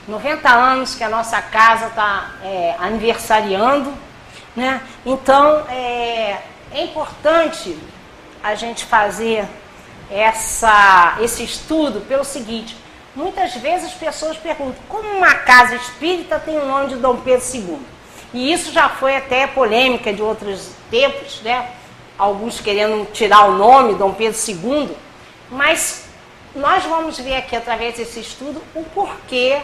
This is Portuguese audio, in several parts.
90 anos que a nossa casa está aniversariando, né? Então, é importante a gente fazer esse estudo pelo seguinte: muitas vezes as pessoas perguntam como uma casa espírita tem o nome de Dom Pedro II. E isso já foi até polêmica de outros tempos, né? Alguns querendo tirar o nome Dom Pedro II, mas nós vamos ver aqui através desse estudo o porquê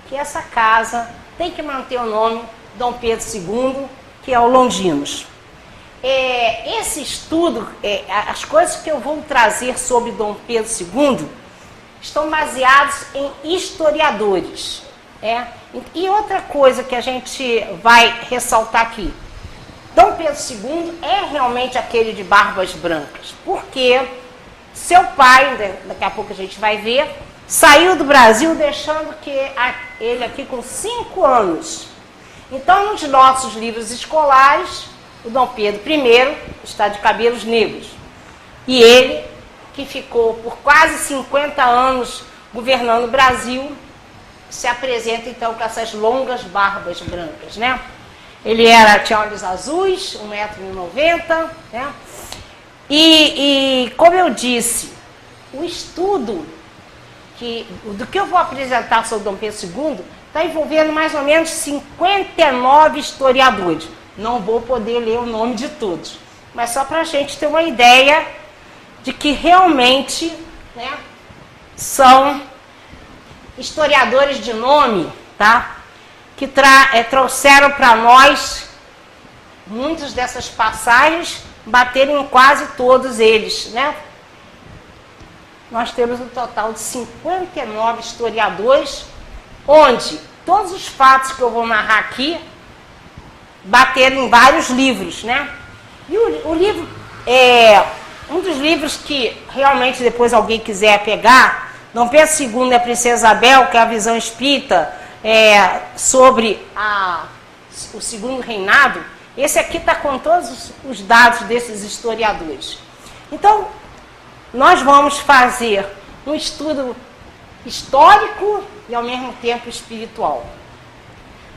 que essa casa tem que manter o nome Dom Pedro II, que é o Longinos. Esse estudo, as coisas que eu vou trazer sobre Dom Pedro II estão baseados em historiadores. E outra coisa que a gente vai ressaltar aqui: Dom Pedro II é realmente aquele de barbas brancas, porque seu pai, daqui a pouco a gente vai ver, saiu do Brasil deixando ele aqui com 5 anos. Então, nos nossos livros escolares, o Dom Pedro I está de cabelos negros. E ele, que ficou por quase 50 anos governando o Brasil, se apresenta então com essas longas barbas brancas, né? Ele tinha olhos azuis, 1,90 m, né? E como eu disse, o estudo do que eu vou apresentar sobre Dom Pedro II está envolvendo mais ou menos 59 historiadores. Não vou poder ler o nome de todos, mas só para a gente ter uma ideia de que realmente, né, são historiadores de nome, tá? Que trouxeram para nós muitas dessas passagens, bateram em quase todos eles, né? Nós temos um total de 59 historiadores, onde todos os fatos que eu vou narrar aqui bateram em vários livros, né? E o livro, um dos livros que realmente depois alguém quiser pegar, Dom Pedro II e a Princesa Isabel, que é a visão espírita sobre o segundo reinado. Esse aqui está com todos os dados desses historiadores. Então, nós vamos fazer um estudo histórico e ao mesmo tempo espiritual,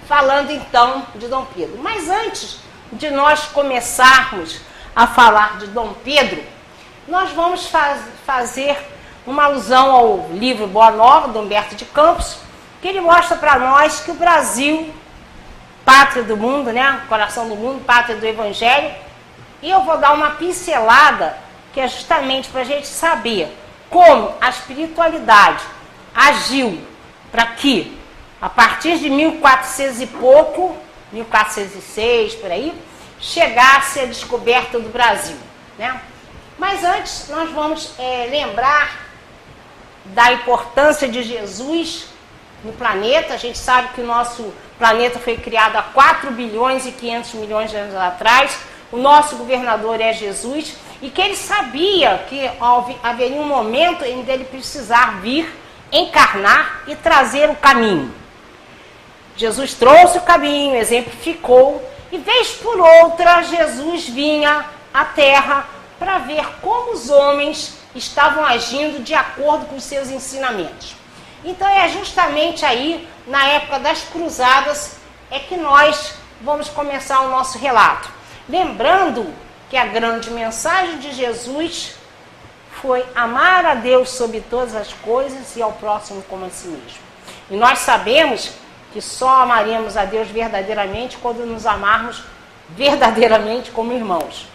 falando então de Dom Pedro. Mas antes de nós começarmos a falar de Dom Pedro, nós vamos fazer uma alusão ao livro Boa Nova, de Humberto de Campos, que ele mostra para nós que o Brasil, pátria do mundo, né? Coração do mundo, pátria do Evangelho. E eu vou dar uma pincelada, que é justamente para a gente saber como a espiritualidade agiu para que, a partir de 1400 e pouco, 1406, por aí, chegasse a descoberta do Brasil, né? Mas antes, nós vamos lembrar da importância de Jesus no planeta. A gente sabe que o nosso planeta foi criado há 4 bilhões e 500 milhões de anos atrás. O nosso governador é Jesus, e que ele sabia que haveria um momento em que ele precisar vir, encarnar e trazer o caminho. Jesus trouxe o caminho, exemplificou, e vez por outra Jesus vinha à Terra para ver como os homens estavam agindo de acordo com os seus ensinamentos. Então é justamente aí, na época das cruzadas, que nós vamos começar o nosso relato. Lembrando que a grande mensagem de Jesus foi amar a Deus sobre todas as coisas e ao próximo como a si mesmo. E nós sabemos que só amaremos a Deus verdadeiramente quando nos amarmos verdadeiramente como irmãos.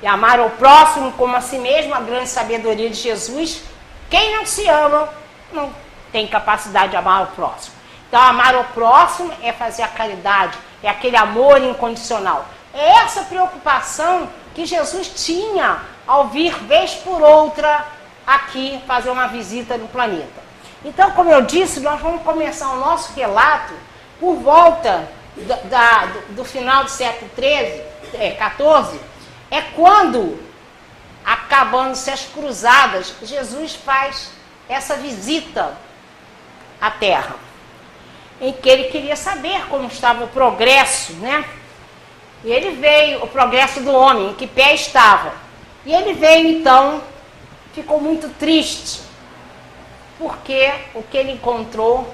E amar ao próximo como a si mesmo, a grande sabedoria de Jesus. Quem não se ama não tem capacidade de amar o próximo. Então, amar o próximo é fazer a caridade, é aquele amor incondicional. É essa preocupação que Jesus tinha ao vir, vez por outra, aqui fazer uma visita no planeta. Então, como eu disse, nós vamos começar o nosso relato por volta do final do século XIV, é quando, acabando-se as cruzadas, Jesus faz essa visita à Terra, em que ele queria saber como estava o progresso, né? E ele veio, o progresso do homem, em que pé estava. E ele veio, então, ficou muito triste, porque o que ele encontrou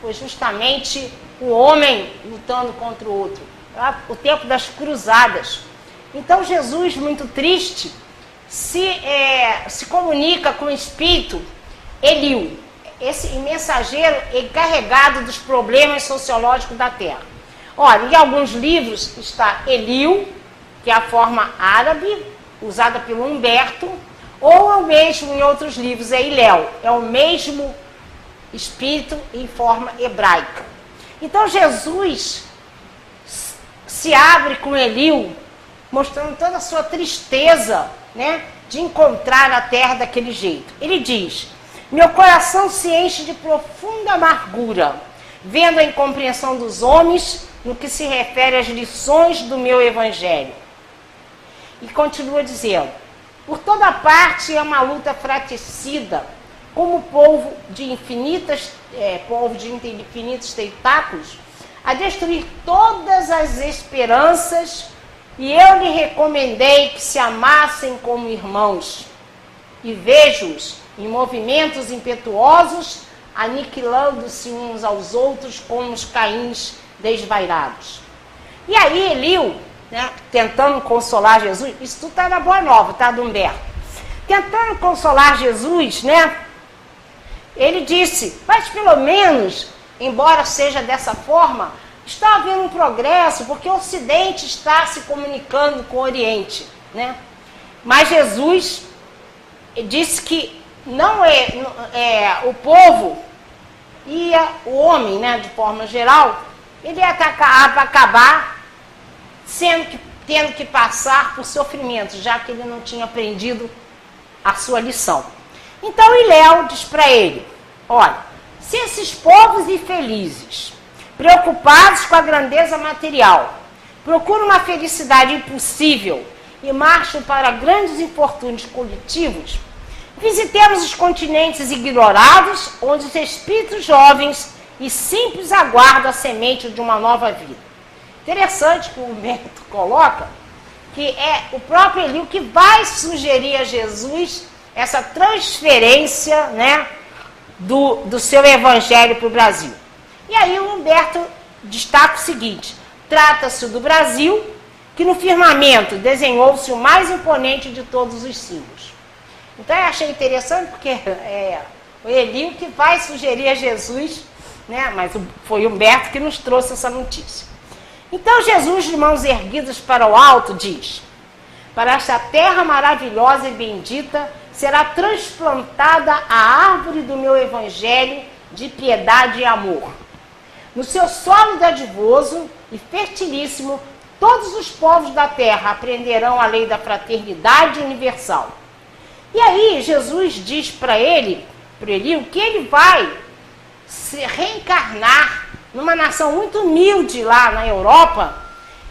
foi justamente o homem lutando contra o outro. O tempo das cruzadas. Então Jesus, muito triste, se comunica com o espírito Eliú, esse mensageiro encarregado dos problemas sociológicos da Terra. Olha, em alguns livros está Eliú, que é a forma árabe, usada pelo Humberto, ou mesmo em outros livros é Iléu, é o mesmo espírito em forma hebraica. Então Jesus se abre com Eliú, mostrando toda a sua tristeza, né, de encontrar a terra daquele jeito. Ele diz: meu coração se enche de profunda amargura, vendo a incompreensão dos homens no que se refere às lições do meu evangelho. E continua dizendo: por toda parte é uma luta fratricida, como povo de infinitos tentáculos, a destruir todas as esperanças, e eu lhe recomendei que se amassem como irmãos, e vejo-os em movimentos impetuosos, aniquilando-se uns aos outros como os Caíns desvairados. E aí Eliú, né, tentando consolar Jesus, isso tudo está na Boa Nova, tá, do Humberto? Tentando consolar Jesus, né, ele disse: mas pelo menos, embora seja dessa forma, está havendo um progresso, porque o Ocidente está se comunicando com o Oriente, né? Mas Jesus disse que não o povo o homem, né, de forma geral, ele ia acabar tendo que passar por sofrimento, já que ele não tinha aprendido a sua lição. Então Iléu diz para ele: olha, se esses povos infelizes, preocupados com a grandeza material, procuram uma felicidade impossível e marcham para grandes infortúnios coletivos, visitemos os continentes ignorados, onde os espíritos jovens e simples aguardam a semente de uma nova vida. Interessante que o Humberto coloca que é o próprio Eliú que vai sugerir a Jesus essa transferência, né, do seu evangelho para o Brasil. E aí o Humberto destaca o seguinte: trata-se do Brasil, que no firmamento desenhou-se o mais imponente de todos os símbolos. Então eu achei interessante, porque o Eliú que vai sugerir a Jesus, né, mas foi Humberto que nos trouxe essa notícia. Então Jesus, de mãos erguidas para o alto, diz: para esta terra maravilhosa e bendita será transplantada a árvore do meu evangelho de piedade e amor. No seu solo dadivoso e fertilíssimo, todos os povos da terra aprenderão a lei da fraternidade universal. E aí Jesus diz para Eliú que ele vai se reencarnar numa nação muito humilde lá na Europa,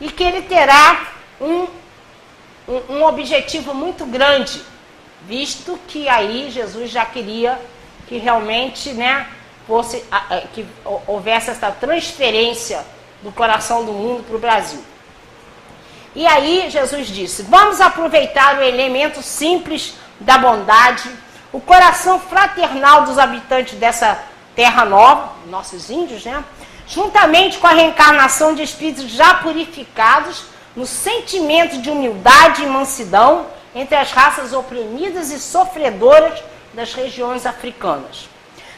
e que ele terá um objetivo muito grande, visto que aí Jesus já queria que realmente, né, que houvesse essa transferência do coração do mundo para o Brasil. E aí Jesus disse: vamos aproveitar o elemento simples da bondade, o coração fraternal dos habitantes dessa terra nova, nossos índios, né, juntamente com a reencarnação de espíritos já purificados no sentimento de humildade e mansidão entre as raças oprimidas e sofredoras das regiões africanas,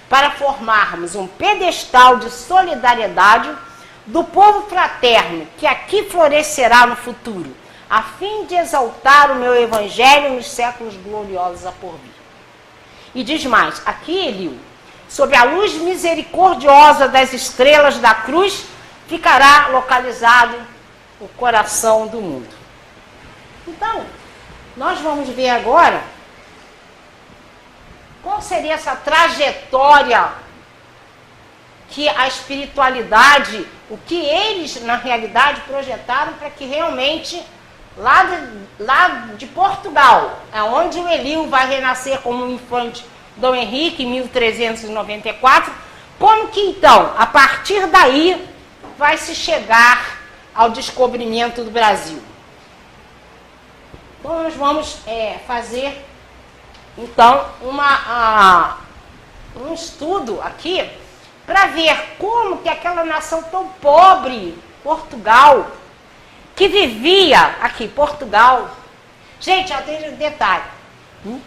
para formarmos um pedestal de solidariedade do povo fraterno que aqui florescerá no futuro, a fim de exaltar o meu evangelho nos séculos gloriosos a por vir. E diz mais, aqui Eliú: sob a luz misericordiosa das estrelas da cruz, ficará localizado o coração do mundo. Então, nós vamos ver agora qual seria essa trajetória que a espiritualidade, o que eles, na realidade, projetaram para que realmente, lá de Portugal, onde o Eliú vai renascer como um infante Dom Henrique, em 1394, como que então, a partir daí, vai se chegar ao descobrimento do Brasil. Então, nós vamos fazer, então, um estudo aqui para ver como que aquela nação tão pobre, Portugal, que vivia aqui, Portugal. Gente, ó, tem um detalhe.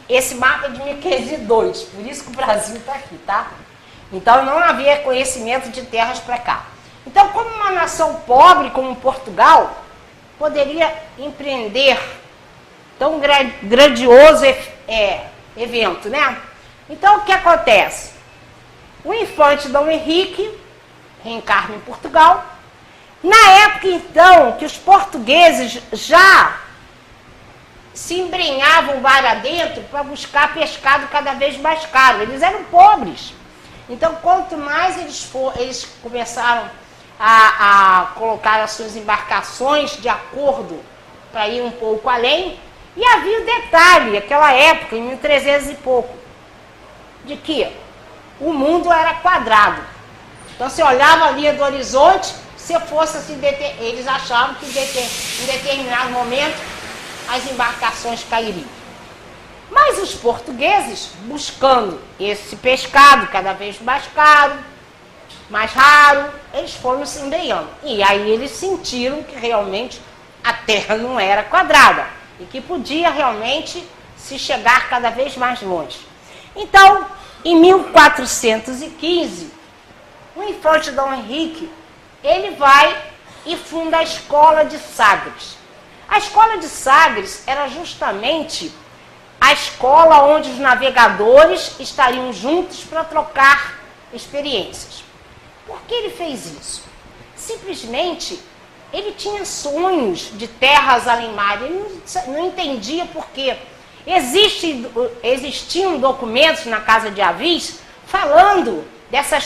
Esse mapa é de 1502, por isso que o Brasil está aqui, tá? Então não havia conhecimento de terras para cá. Então, como uma nação pobre como Portugal poderia empreender tão grandioso evento, né? Então, o que acontece? O infante Dom Henrique reencarna em Portugal. Na época, então, que os portugueses já se embrenhavam mar adentro para buscar pescado cada vez mais caro. Eles eram pobres. Então, quanto mais eles começaram a colocar as suas embarcações de acordo para ir um pouco além. E havia o detalhe, aquela época, em 1300 e pouco, de que o mundo era quadrado. Então, você olhava a linha do horizonte, se fosse assim, eles achavam que em determinado momento as embarcações cairiam. Mas os portugueses, buscando esse pescado cada vez mais caro, mais raro, eles foram se embrenhando. E aí eles sentiram que realmente a Terra não era quadrada e que podia realmente se chegar cada vez mais longe. Então, em 1415, o infante Dom Henrique, ele vai e funda a Escola de Sagres. A Escola de Sagres era justamente a escola onde os navegadores estariam juntos para trocar experiências. Por que ele fez isso? Simplesmente, ele tinha sonhos de terras além mar, ele não entendia por quê. Existiam documentos na Casa de Avis falando dessa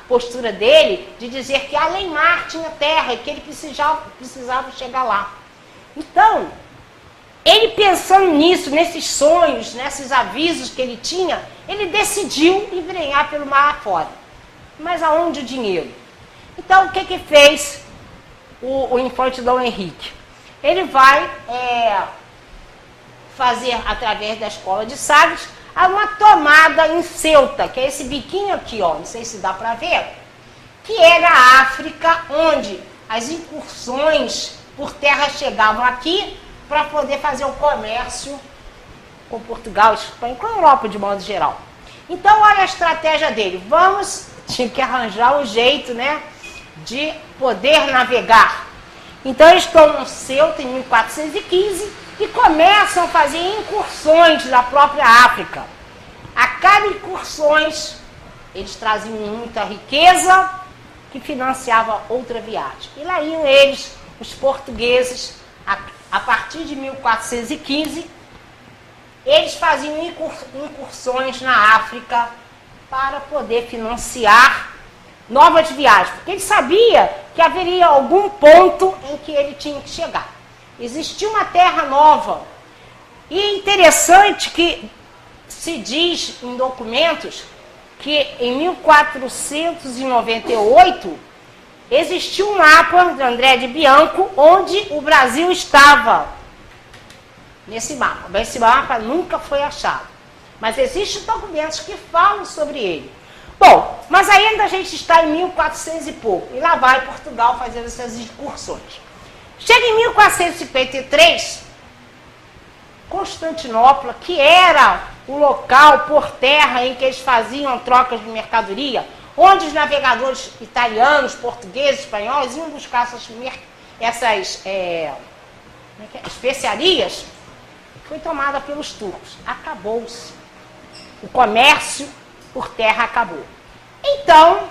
postura dele, de dizer que além mar tinha terra e que ele precisava chegar lá. Então, ele pensando nisso, nesses sonhos, nesses avisos que ele tinha, ele decidiu embrenhar pelo mar afora. Mas aonde o dinheiro? Então, o que fez o infante Dom Henrique? Ele vai fazer, através da Escola de Sagres, uma tomada em Ceuta, que é esse biquinho aqui, ó, não sei se dá para ver, que era a África, onde as incursões por terra chegavam aqui para poder fazer o comércio com Portugal, Espanha, com a Europa de modo geral. Então, olha a estratégia dele. Tinha que arranjar um jeito, né, de poder navegar. Então, eles tomam Ceuta em 1415 e começam a fazer incursões na própria África. A cada incursões, eles traziam muita riqueza que financiava outra viagem. E lá iam eles, os portugueses, a partir de 1415, eles faziam incursões na África para poder financiar novas viagens, porque ele sabia que haveria algum ponto em que ele tinha que chegar. Existia uma terra nova. E é interessante que se diz em documentos que em 1498 existiu um mapa de André de Bianco onde o Brasil estava nesse mapa. Esse mapa nunca foi achado. Mas existem documentos que falam sobre ele. Bom, mas ainda a gente está em 1400 e pouco. E lá vai Portugal fazendo essas incursões. Chega em 1453, Constantinopla, que era o local por terra em que eles faziam trocas de mercadoria, onde os navegadores italianos, portugueses, espanhóis iam buscar essas especiarias, foi tomada pelos turcos. Acabou-se. O comércio por terra acabou. Então,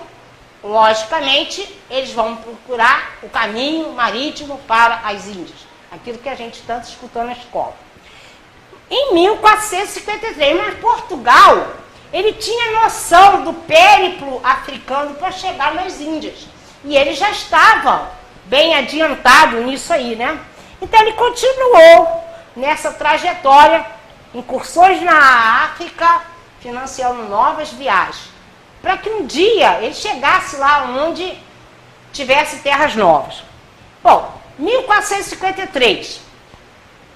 logicamente, eles vão procurar o caminho marítimo para as Índias. Aquilo que a gente tanto escutou na escola. Em 1453, mas Portugal, ele tinha noção do périplo africano para chegar nas Índias. E ele já estava bem adiantado nisso aí, né? Então ele continuou nessa trajetória, incursões na África, financiando novas viagens, para que um dia ele chegasse lá onde tivesse terras novas. Bom, 1453.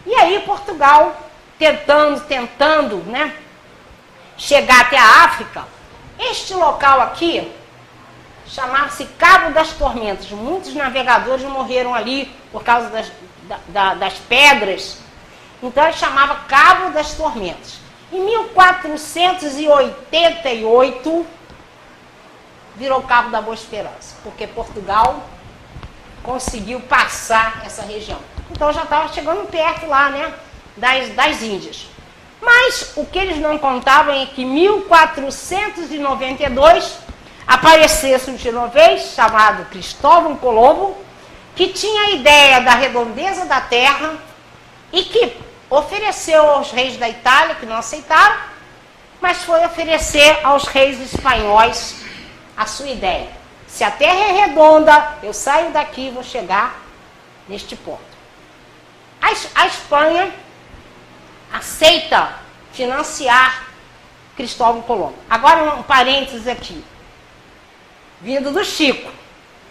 E aí Portugal tentando, né, chegar até a África, Este local aqui chamava-se Cabo das Tormentas. Muitos navegadores morreram ali por causa das pedras. Então ele chamava Cabo das Tormentas. Em 1488 virou Cabo da Boa Esperança, porque Portugal conseguiu passar essa região. Então já estava chegando perto lá, né, das Índias. Mas o que eles não contavam é que em 1492 aparecesse um genovês chamado Cristóvão Colombo, que tinha a ideia da redondeza da terra e que ofereceu aos reis da Itália, que não aceitaram, mas foi oferecer aos reis espanhóis a sua ideia. Se a terra é redonda, eu saio daqui e vou chegar neste ponto. A Espanha aceita financiar Cristóvão Colombo. Agora um parênteses aqui. Vindo do Chico.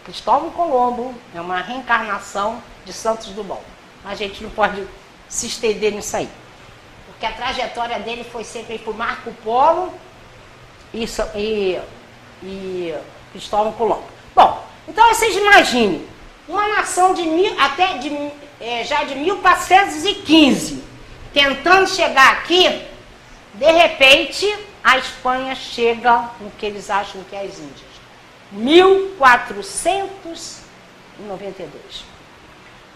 Cristóvão Colombo é uma reencarnação de Santos Dumont. A gente não pode se estender nisso aí. Porque a trajetória dele foi sempre por Marco Polo e Cristóvão Colombo. Bom, então vocês imaginem, uma nação já de 1415, tentando chegar aqui, de repente a Espanha chega no que eles acham que é as Índias. 1492.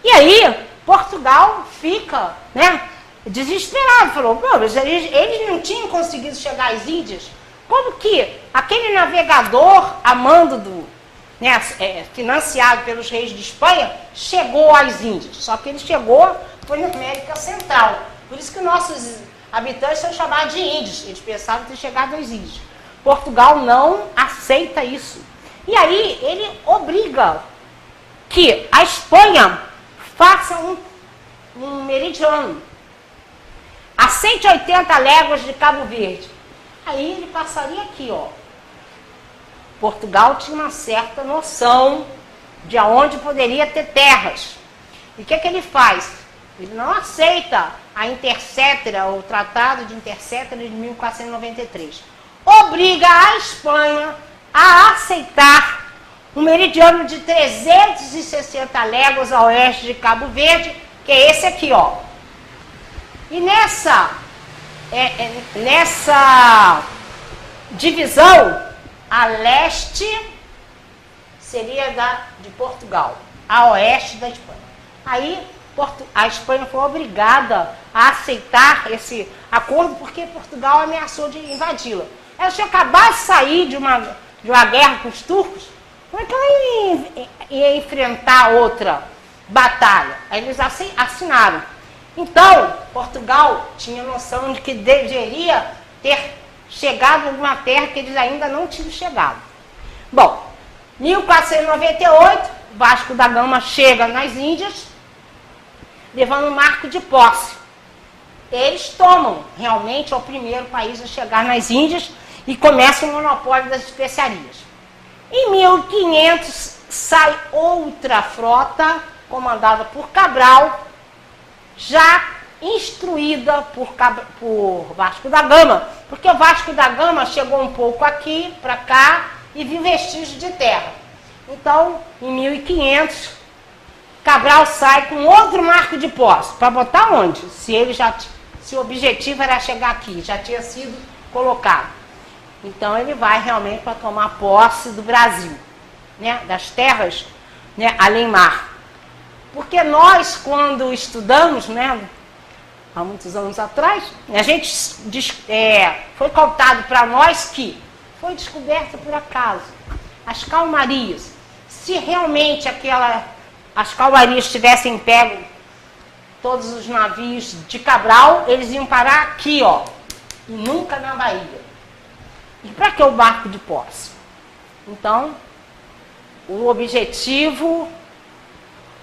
E aí, Portugal fica, né, desesperado. Falou, mas eles não tinham conseguido chegar às Índias. Como que aquele navegador, a mando financiado pelos reis de Espanha, chegou às Índias? Só que ele foi na América Central. Por isso que nossos habitantes são chamados de índios. Eles pensavam ter chegado às Índias. Portugal não aceita isso. E aí ele obriga que a Espanha faça um meridiano a 180 léguas de Cabo Verde. Aí ele passaria aqui, ó. Portugal tinha uma certa noção de aonde poderia ter terras. E o que ele faz? Ele não aceita a Intercétera, o Tratado de Intercétera de 1493. Obriga a Espanha a aceitar um meridiano de 360 léguas a oeste de Cabo Verde, que é esse aqui, ó. E nessa divisão, a leste seria de Portugal, a oeste da Espanha. Aí a Espanha foi obrigada a aceitar esse acordo porque Portugal ameaçou de invadi-la. Ela tinha acabado de sair de uma guerra com os turcos. Como é que ela ia enfrentar outra batalha? Aí eles assinaram. Então, Portugal tinha noção de que deveria ter chegado em uma terra que eles ainda não tinham chegado. Bom, 1498, Vasco da Gama chega nas Índias, levando um marco de posse. Eles tomam, realmente, é o primeiro país a chegar nas Índias e começa o monopólio das especiarias. Em 1500, sai outra frota, comandada por Cabral, já instruída por Vasco da Gama, porque o Vasco da Gama chegou um pouco aqui, para cá, e viu vestígios de terra. Então, em 1500, Cabral sai com outro marco de posse, para botar onde? Se o objetivo era chegar aqui, já tinha sido colocado. Então ele vai realmente para tomar posse do Brasil, né, das terras, né, além mar. Porque nós, quando estudamos, né, há muitos anos atrás, a gente foi contado para nós que foi descoberta por acaso as calmarias. Se realmente as calmarias tivessem pego todos os navios de Cabral, eles iam parar aqui, ó, e nunca na Bahia. E para que o barco de posse? Então, o objetivo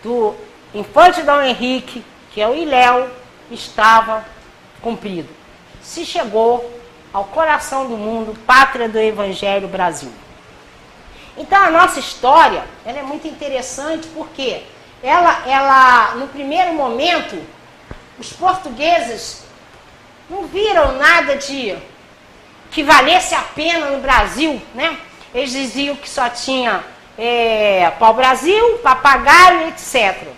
do infante Dom Henrique, que é o Ilhéu, estava cumprido. Se chegou ao coração do mundo, pátria do Evangelho, Brasil. Então, a nossa história, ela é muito interessante porque ela, no primeiro momento, os portugueses não viram nada de que valesse a pena no Brasil, né? Eles diziam que só tinha pau-brasil, papagaio, etc.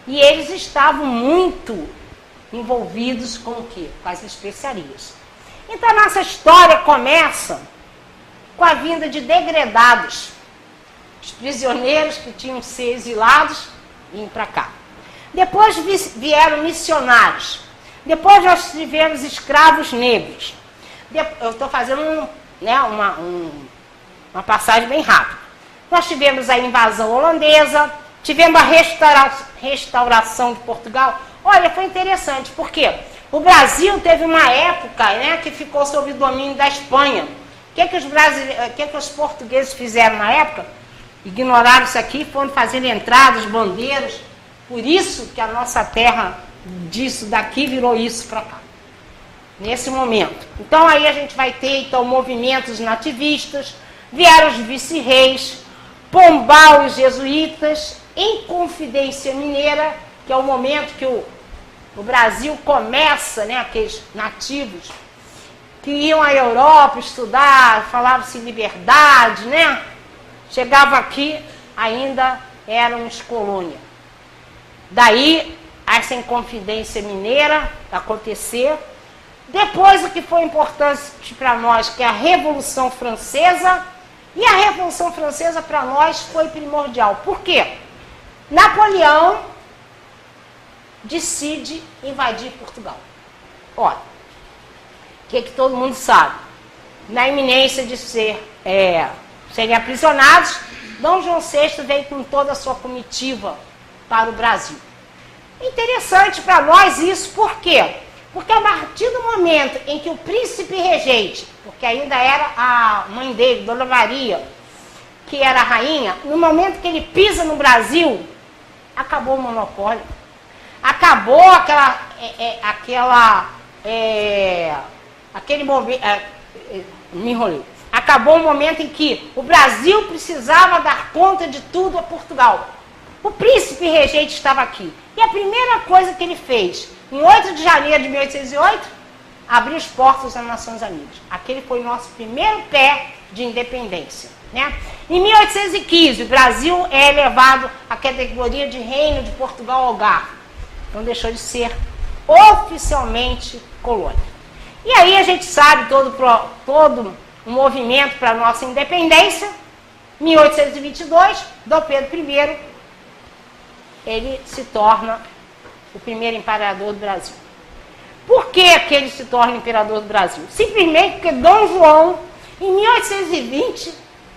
E eles estavam muito envolvidos com o quê? Com as especiarias. Então a nossa história começa com a vinda de degredados, os prisioneiros que tinham que ser exilados vinham para cá. Depois vieram missionários. Depois nós tivemos escravos negros. Eu estou fazendo uma passagem bem rápida. Nós tivemos a invasão holandesa, tivemos a restauração de Portugal. Olha, foi interessante, porque o Brasil teve uma época, né, que ficou sob o domínio da Espanha. O que os portugueses fizeram na época? Ignoraram isso aqui, foram fazer entradas, bandeiras. Por isso que a nossa terra, disso daqui, virou isso para cá. Nesse momento. Então aí a gente vai ter movimentos nativistas, vieram os vice-reis, Pombal e os jesuítas, Inconfidência Mineira, que é o momento que o Brasil começa, né, aqueles nativos que iam à Europa estudar, falavam-se liberdade, né? Chegavam aqui, ainda éramos colônia. Daí, essa Inconfidência Mineira acontecer. Depois, o que foi importante para nós, que é a Revolução Francesa. E a Revolução Francesa, para nós, foi primordial. Por quê? Napoleão decide invadir Portugal. Olha, o que todo mundo sabe? Na iminência de serem aprisionados, Dom João VI veio com toda a sua comitiva para o Brasil. Interessante para nós isso, por quê? Porque a partir do momento em que o príncipe regente, porque ainda era a mãe dele, Dona Maria, que era a rainha, no momento que ele pisa no Brasil, acabou o monopólio. Acabou aquele momento, me enrolei. Acabou o momento em que o Brasil precisava dar conta de tudo a Portugal. O príncipe regente estava aqui. E a primeira coisa que ele fez, em 8 de janeiro de 1808, abriu os portos das Nações Unidas. Aquele foi o nosso primeiro pé de independência, né? Em 1815, o Brasil é elevado à categoria de Reino de Portugal Algarve. Então deixou de ser oficialmente colônia. E aí a gente sabe todo o movimento para a nossa independência. 1822, Dom Pedro I, ele se torna o primeiro imperador do Brasil. Por que ele se torna imperador do Brasil? Simplesmente porque Dom João, em 1820,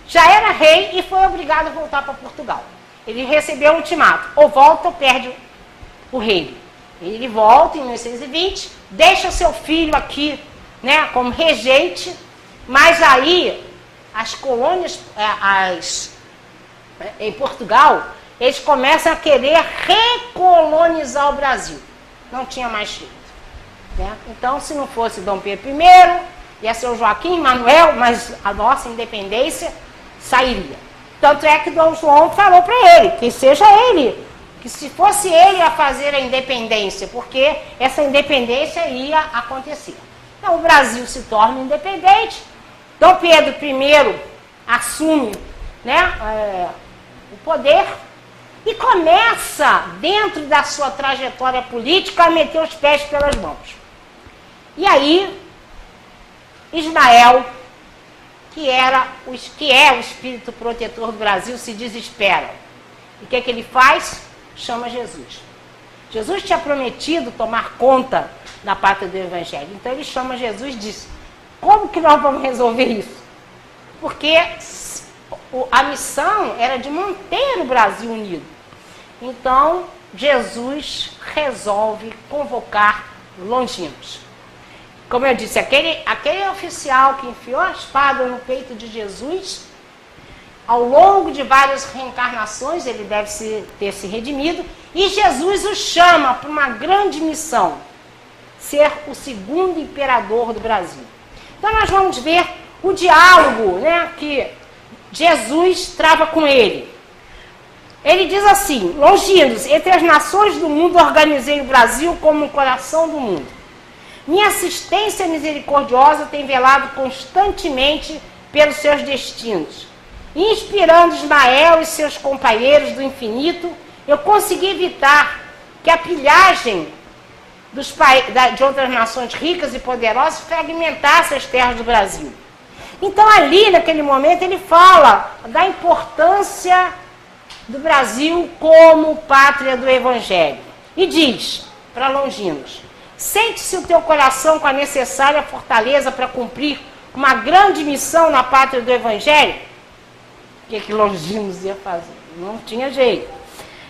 já era rei e foi obrigado a voltar para Portugal. Ele recebeu um ultimato, ou volta ou perde o reino. Ele volta em 1820, deixa seu filho aqui, né, como regente, mas aí as colônias em Portugal, eles começam a querer recolonizar o Brasil. Não tinha mais jeito, né? Então, se não fosse Dom Pedro I, ia ser o Joaquim Manuel, mas a nossa independência sairia. Tanto é que Dom João falou para ele, que seja ele, que se fosse ele a fazer a independência, porque essa independência ia acontecer. Então, o Brasil se torna independente, Dom Pedro I assume, né, o poder e começa, dentro da sua trajetória política, a meter os pés pelas mãos. E aí, Ismael, que é o espírito protetor do Brasil, se desespera. E o que ele faz? Chama Jesus. Jesus tinha prometido tomar conta da pátria do Evangelho. Então ele chama Jesus e diz: como que nós vamos resolver isso? Porque a missão era de manter o Brasil unido. Então Jesus resolve convocar Longinos. Como eu disse, aquele oficial que enfiou a espada no peito de Jesus, ao longo de várias reencarnações, ele deve ter se redimido, e Jesus o chama para uma grande missão, ser o segundo imperador do Brasil. Então nós vamos ver o diálogo, né, que Jesus trava com ele. Ele diz assim: Longinos, entre as nações do mundo organizei o Brasil como o coração do mundo. Minha assistência misericordiosa tem velado constantemente pelos seus destinos. Inspirando Ismael e seus companheiros do infinito, eu consegui evitar que a pilhagem de outras nações ricas e poderosas fragmentasse as terras do Brasil. Então ali, naquele momento, ele fala da importância do Brasil como pátria do Evangelho. E diz para Longinos: sente-se o teu coração com a necessária fortaleza para cumprir uma grande missão na pátria do Evangelho? O que Longinos ia fazer? Não tinha jeito.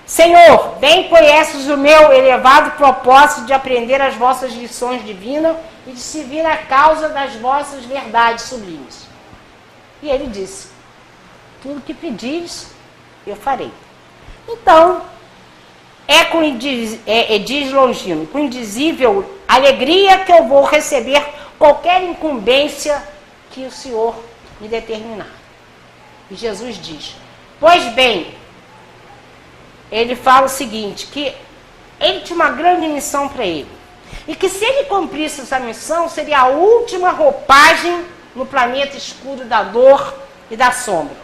Senhor, bem conheces o meu elevado propósito de aprender as vossas lições divinas e de servir a causa das vossas verdades sublimes. E ele disse: tudo que pedires, eu farei. Então, diz Longino, com indizível alegria que eu vou receber qualquer incumbência que o Senhor me determinar. E Jesus diz: pois bem, ele fala o seguinte, que ele tinha uma grande missão para ele. E que se ele cumprisse essa missão, seria a última roupagem no planeta escuro da dor e da sombra.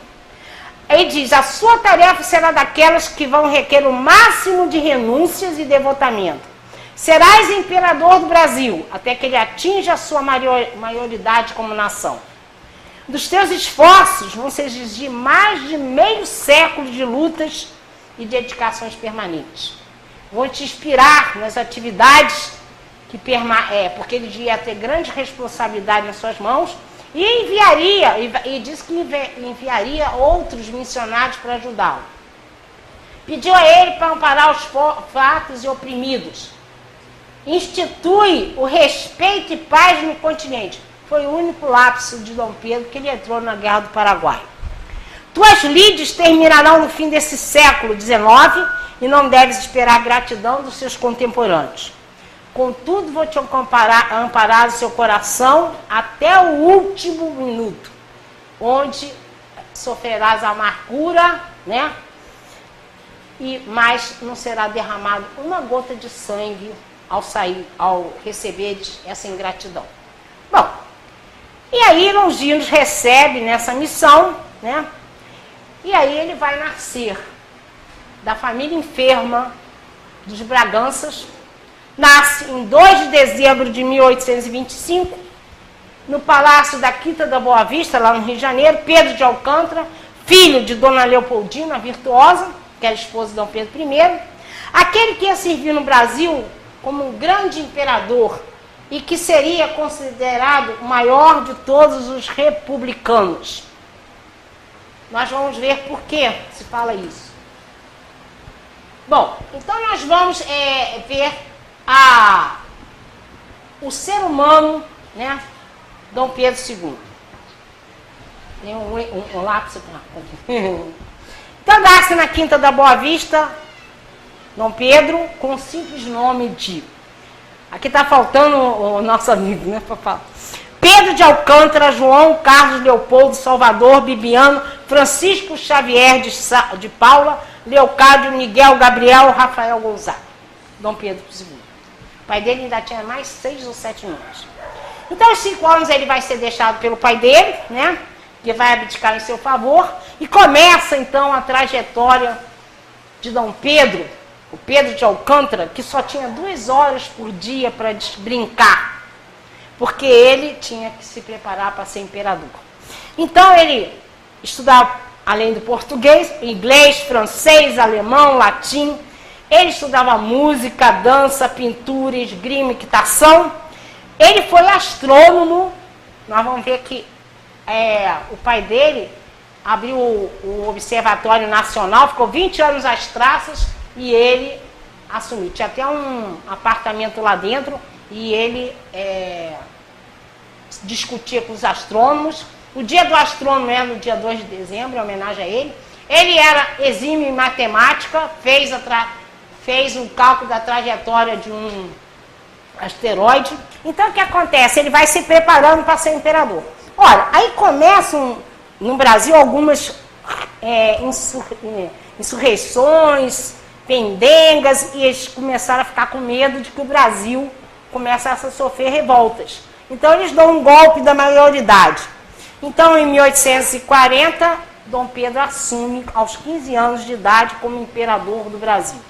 Ele diz: a sua tarefa será daquelas que vão requerer o máximo de renúncias e devotamento. Serás imperador do Brasil, até que ele atinja a sua maioridade como nação. Dos teus esforços vão se exigir mais de meio século de lutas e dedicações permanentes. Vão te inspirar nas atividades porque ele devia ter grande responsabilidade nas suas mãos, e disse que enviaria outros missionários para ajudá-lo. Pediu a ele para amparar os fracos e oprimidos. Institui o respeito e paz no continente. Foi o único lapso de Dom Pedro que ele entrou na Guerra do Paraguai. Tuas lides terminarão no fim desse século XIX e não deves esperar gratidão dos seus contemporâneos. Contudo, vou te amparar o seu coração até o último minuto, onde sofrerás a amargura, né? Mas não será derramado uma gota de sangue ao receber essa ingratidão. Bom, e aí Longinos recebe nessa missão, né? E aí ele vai nascer da família enferma dos Braganças. Nasce em 2 de dezembro de 1825, no Palácio da Quinta da Boa Vista, lá no Rio de Janeiro, Pedro de Alcântara, filho de Dona Leopoldina, a virtuosa, que era esposa de Dom Pedro I, aquele que ia servir no Brasil como um grande imperador e que seria considerado o maior de todos os republicanos. Nós vamos ver por que se fala isso. Bom, então nós vamos ver o ser humano, né, Dom Pedro II. Tem um lápis aqui. Então nasce na Quinta da Boa Vista, Dom Pedro, com o simples nome de... Aqui está faltando o nosso amigo, né, papai? Pedro de Alcântara, João Carlos Leopoldo, Salvador, Bibiano, Francisco Xavier de Paula, Leocádio, Miguel, Gabriel, Rafael Gonzaga. Dom Pedro II. O pai dele ainda tinha mais 6 ou 7 anos. Então, aos 5 anos, ele vai ser deixado pelo pai dele, né? Que vai abdicar em seu favor. E começa, então, a trajetória de Dom Pedro, o Pedro de Alcântara, que só tinha 2 horas por dia para brincar. Porque ele tinha que se preparar para ser imperador. Então, ele estudava, além do português, inglês, francês, alemão, latim. Ele estudava música, dança, pintura, esgrima, equitação. Ele foi astrônomo. Nós vamos ver que o pai dele abriu o Observatório Nacional, ficou 20 anos às traças e ele assumiu. Tinha até um apartamento lá dentro e ele discutia com os astrônomos. O dia do astrônomo é no dia 2 de dezembro, em homenagem a ele. Ele era exímio em matemática, fez um cálculo da trajetória de um asteroide. Então, o que acontece? Ele vai se preparando para ser imperador. Olha, aí começam no Brasil algumas insurreições, pendengas, e eles começaram a ficar com medo de que o Brasil começam a sofrer revoltas. Então eles dão um golpe da maioridade. Então em 1840, Dom Pedro assume aos 15 anos de idade como imperador do Brasil.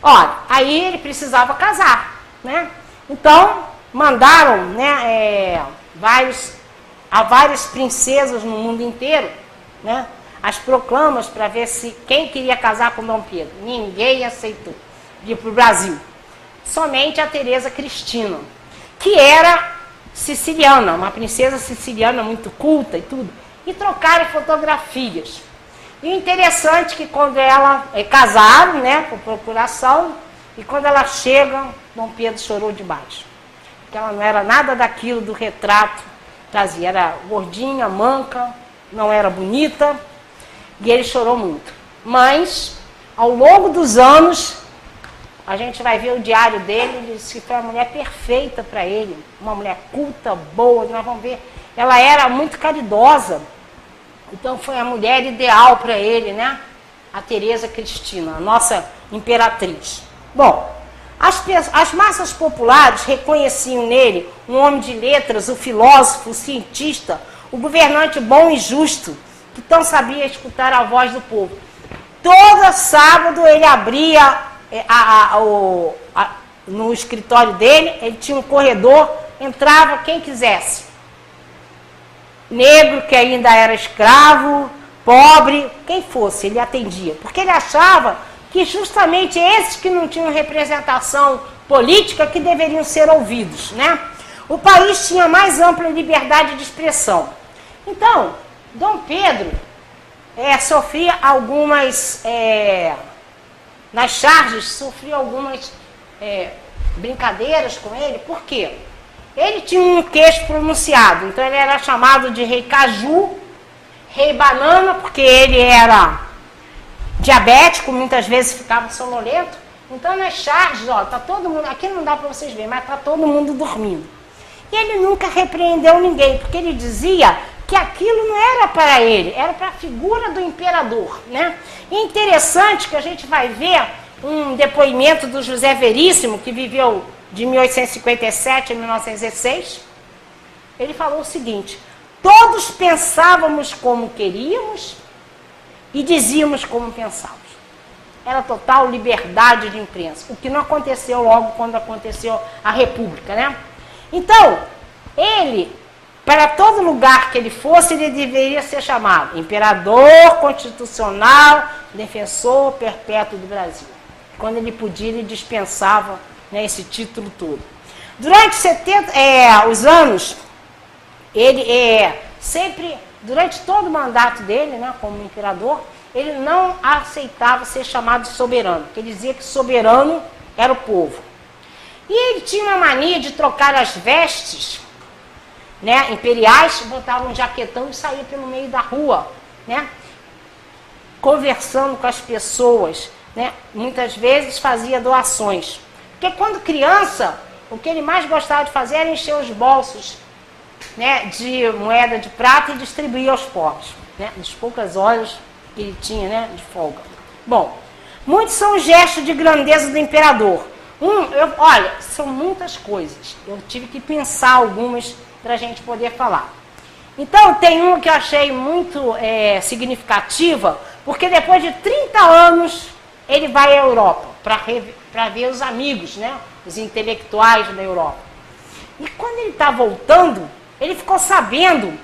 Olha, aí ele precisava casar, né? Então mandaram, né, várias princesas no mundo inteiro, né, as proclamas para ver se quem queria casar com Dom Pedro. Ninguém aceitou vir para o Brasil. Somente a Teresa Cristina, que era siciliana, uma princesa siciliana muito culta e tudo, e trocaram fotografias. E o interessante é que quando ela casaram, né, por procuração, e quando ela chega, Dom Pedro chorou demais. Porque ela não era nada daquilo do retrato trazia, era gordinha, manca, não era bonita, e ele chorou muito. Mas, ao longo dos anos, a gente vai ver o diário dele, ele disse que foi uma mulher perfeita para ele, uma mulher culta, boa, nós vamos ver. Ela era muito caridosa, então foi a mulher ideal para ele, né? A Teresa Cristina, a nossa imperatriz. Bom, as massas populares reconheciam nele um homem de letras, o filósofo, o cientista, o governante bom e justo, que tão sabia escutar a voz do povo. Todo sábado ele abria no escritório dele, ele tinha um corredor, entrava quem quisesse. Negro que ainda era escravo, pobre, quem fosse, ele atendia. Porque ele achava que justamente esses que não tinham representação política que deveriam ser ouvidos, né? O país tinha mais ampla liberdade de expressão. Então, Dom Pedro sofria algumas, nas charges, sofria algumas brincadeiras com ele. Por quê? Ele tinha um queixo pronunciado, então ele era chamado de Rei Caju, Rei Banana, porque ele era diabético, muitas vezes ficava sonolento. Então nas charges, ó, tá todo mundo, aqui não dá para vocês verem, mas tá todo mundo dormindo. E ele nunca repreendeu ninguém, porque ele dizia que aquilo não era para ele, era para a figura do imperador, né? E interessante que a gente vai ver um depoimento do José Veríssimo, que viveu de 1857 a 1916. Ele falou o seguinte: todos pensávamos como queríamos e dizíamos como pensávamos. Era total liberdade de imprensa, o que não aconteceu logo quando aconteceu a República, né? Então, ele, para todo lugar que ele fosse, ele deveria ser chamado Imperador Constitucional, Defensor Perpétuo do Brasil. Quando ele podia, ele dispensava, né, esse título todo. Durante os anos, ele sempre, durante todo o mandato dele, né, como imperador, ele não aceitava ser chamado de soberano, porque ele dizia que soberano era o povo. E ele tinha uma mania de trocar as vestes, né, imperiais, botava um jaquetão e saía pelo meio da rua, né, conversando com as pessoas, né, muitas vezes fazia doações. Porque quando criança, o que ele mais gostava de fazer era encher os bolsos, né, de moeda de prata e distribuir aos pobres, né, nas poucas horas que ele tinha, né, de folga. Bom, muitos são os gestos de grandeza do imperador. Olha, são muitas coisas. Eu tive que pensar algumas para a gente poder falar. Então, tem uma que eu achei muito significativa, porque depois de 30 anos ele vai à Europa para ver os amigos, né, os intelectuais da Europa. E quando ele está voltando, ele ficou sabendo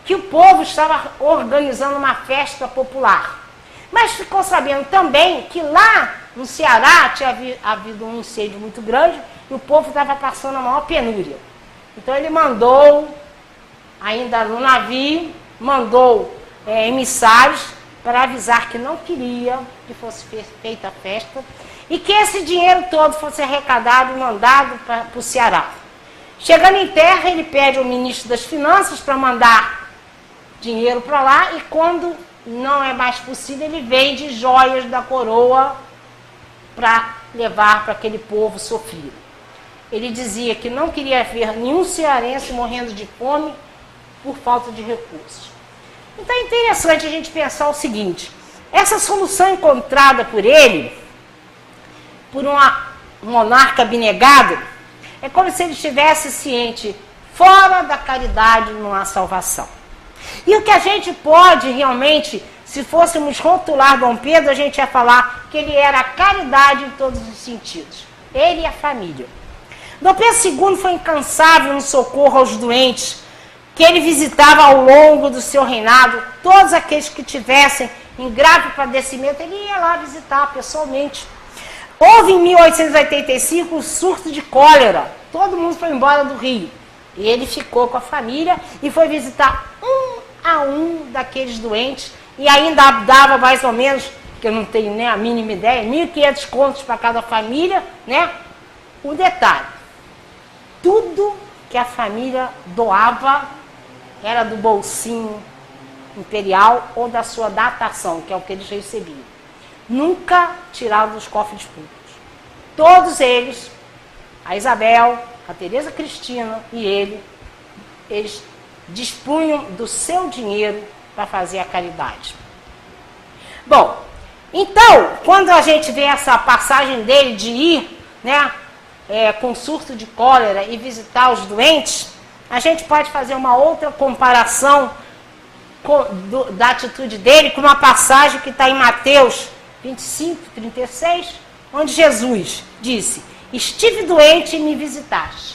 que o povo estava organizando uma festa popular. Mas ficou sabendo também que lá no Ceará tinha havido um incêndio muito grande e o povo estava passando a maior penúria. Então ele mandou, ainda no navio, mandou emissários para avisar que não queria que fosse feita a festa e que esse dinheiro todo fosse arrecadado e mandado para o Ceará. Chegando em terra, ele pede ao ministro das Finanças para mandar dinheiro para lá e quando não é mais possível, ele vende joias da coroa para levar para aquele povo sofrido. Ele dizia que não queria ver nenhum cearense morrendo de fome por falta de recursos. Então é interessante a gente pensar o seguinte: essa solução encontrada por ele, por um monarca abnegado, É como se ele estivesse ciente, fora da caridade não há salvação. E o que a gente pode realmente, se fôssemos rotular Dom Pedro, a gente ia falar que ele era a caridade em todos os sentidos. Ele e a família. Dom Pedro II foi incansável no socorro aos doentes, que ele visitava ao longo do seu reinado. Todos aqueles que tivessem em grave padecimento, ele ia lá visitar pessoalmente. Houve em 1885 um surto de cólera. Todo mundo foi embora do Rio. E ele ficou com a família e foi visitar um a um daqueles doentes. E ainda dava mais ou menos, que eu não tenho nem a mínima ideia, 1.500 contos para cada família, né? O detalhe, tudo que a família doava era do bolsinho imperial ou da sua datação, que é o que eles recebiam. Nunca tirava dos cofres públicos. Todos eles, a Isabel, a Teresa Cristina e eles dispunham do seu dinheiro para fazer a caridade. Bom, então, quando a gente vê essa passagem dele de ir, né, com surto de cólera e visitar os doentes, a gente pode fazer uma outra comparação da atitude dele com uma passagem que está em Mateus 25, 36, onde Jesus disse: estive doente e me visitaste.